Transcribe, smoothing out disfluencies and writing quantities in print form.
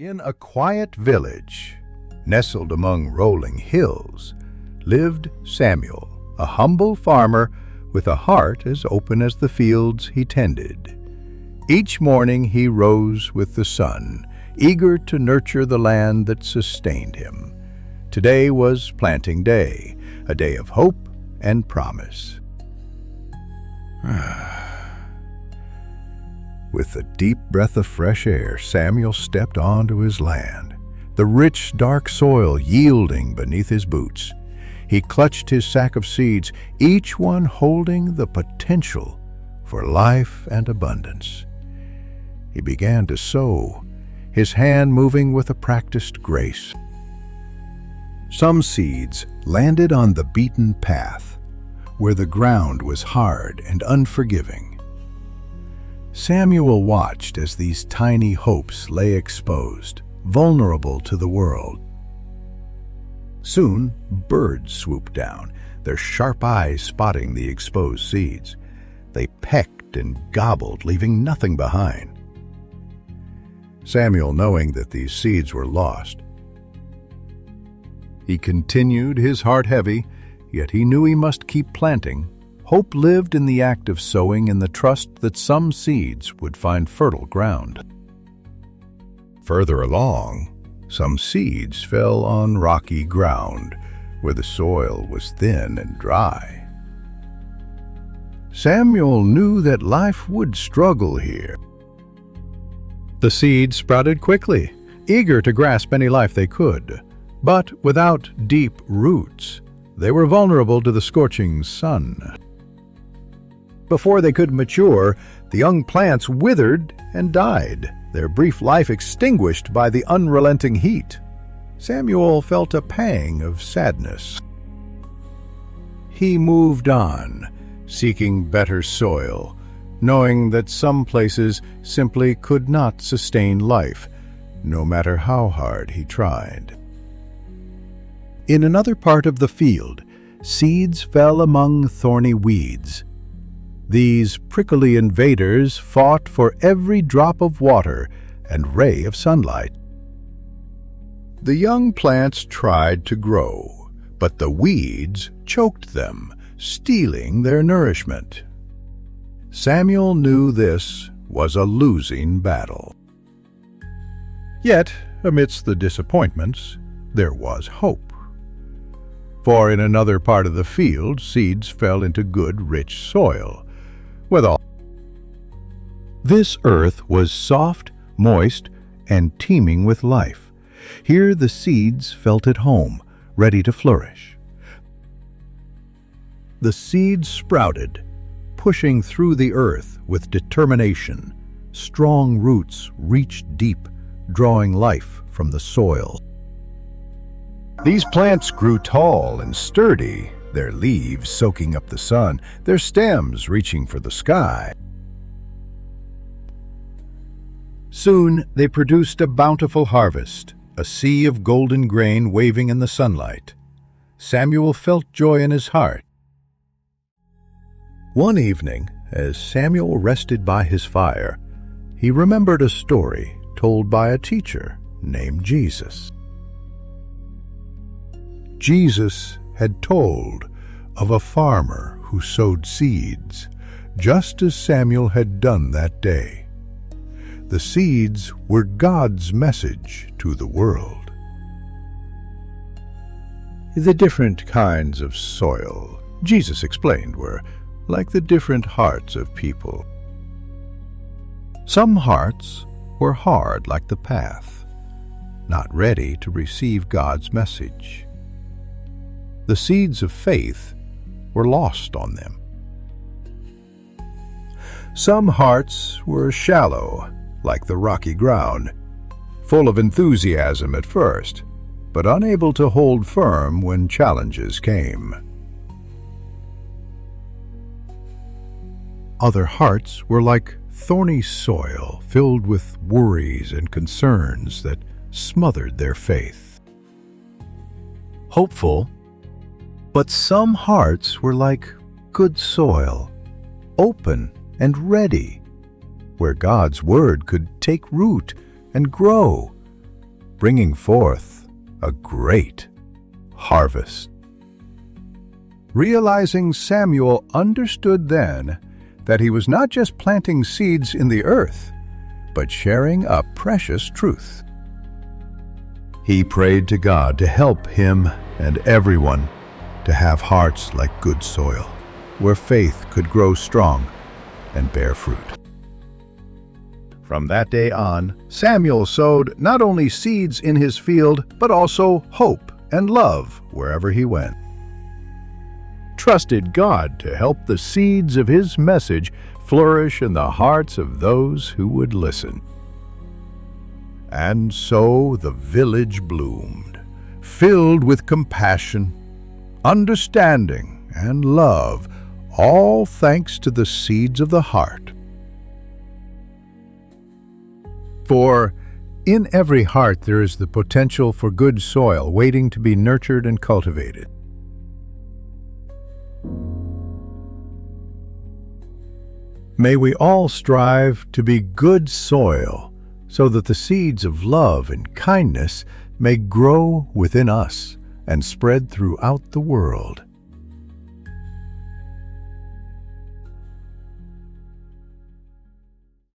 In a quiet village, nestled among rolling hills, lived Samuel, a humble farmer with a heart as open as the fields he tended. Each morning he rose with the sun, eager to nurture the land that sustained him. Today was planting day, a day of hope and promise. With a deep breath of fresh air, Samuel stepped onto his land, the rich, dark soil yielding beneath his boots. He clutched his sack of seeds, each one holding the potential for life and abundance. He began to sow, his hand moving with a practiced grace. Some seeds landed on the beaten path, where the ground was hard and unforgiving. Samuel watched as these tiny hopes lay exposed, vulnerable to the world. Soon, birds swooped down, their sharp eyes spotting the exposed seeds. They pecked and gobbled, leaving nothing behind. Samuel, knowing that these seeds were lost, he continued, his heart heavy, yet he knew he must keep planting. Hope lived in the act of sowing, in the trust that some seeds would find fertile ground. Further along, some seeds fell on rocky ground, where the soil was thin and dry. Samuel knew that life would struggle here. The seeds sprouted quickly, eager to grasp any life they could, but without deep roots, they were vulnerable to the scorching sun. Before they could mature, the young plants withered and died, their brief life extinguished by the unrelenting heat. Samuel felt a pang of sadness. He moved on, seeking better soil, knowing that some places simply could not sustain life, no matter how hard he tried. In another part of the field, seeds fell among thorny weeds. These prickly invaders fought for every drop of water and ray of sunlight. The young plants tried to grow, but the weeds choked them, stealing their nourishment. Samuel knew this was a losing battle. Yet, amidst the disappointments, there was hope. For in another part of the field, seeds fell into good, rich soil. This earth was soft, moist, and teeming with life. Here the seeds felt at home, ready to flourish. The seeds sprouted, pushing through the earth with determination. Strong roots reached deep, drawing life from the soil. These plants grew tall and sturdy, their leaves soaking up the sun, their stems reaching for the sky. Soon they produced a bountiful harvest, a sea of golden grain waving in the sunlight. Samuel felt joy in his heart. One evening, as Samuel rested by his fire, he remembered a story told by a teacher named Jesus. Jesus had told of a farmer who sowed seeds, just as Samuel had done that day. The seeds were God's message to the world. The different kinds of soil, Jesus explained, were like the different hearts of people. Some hearts were hard like the path, not ready to receive God's message. The seeds of faith were lost on them. Some hearts were shallow, like the rocky ground, full of enthusiasm at first, but unable to hold firm when challenges came. Other hearts were like thorny soil, filled with worries and concerns that smothered their faith. Hopeful, but some hearts were like good soil, open and ready, where God's word could take root and grow, bringing forth a great harvest. Realizing Samuel understood then that he was not just planting seeds in the earth, but sharing a precious truth. He prayed to God to help him and everyone to have hearts like good soil, where faith could grow strong and bear fruit. From that day on, Samuel sowed not only seeds in his field, but also hope and love wherever he went. Trusted God to help the seeds of his message flourish in the hearts of those who would listen. And so the village bloomed, filled with compassion, understanding, and love, all thanks to the seeds of the heart. For in every heart there is the potential for good soil waiting to be nurtured and cultivated. May we all strive to be good soil so that the seeds of love and kindness may grow within us and spread throughout the world.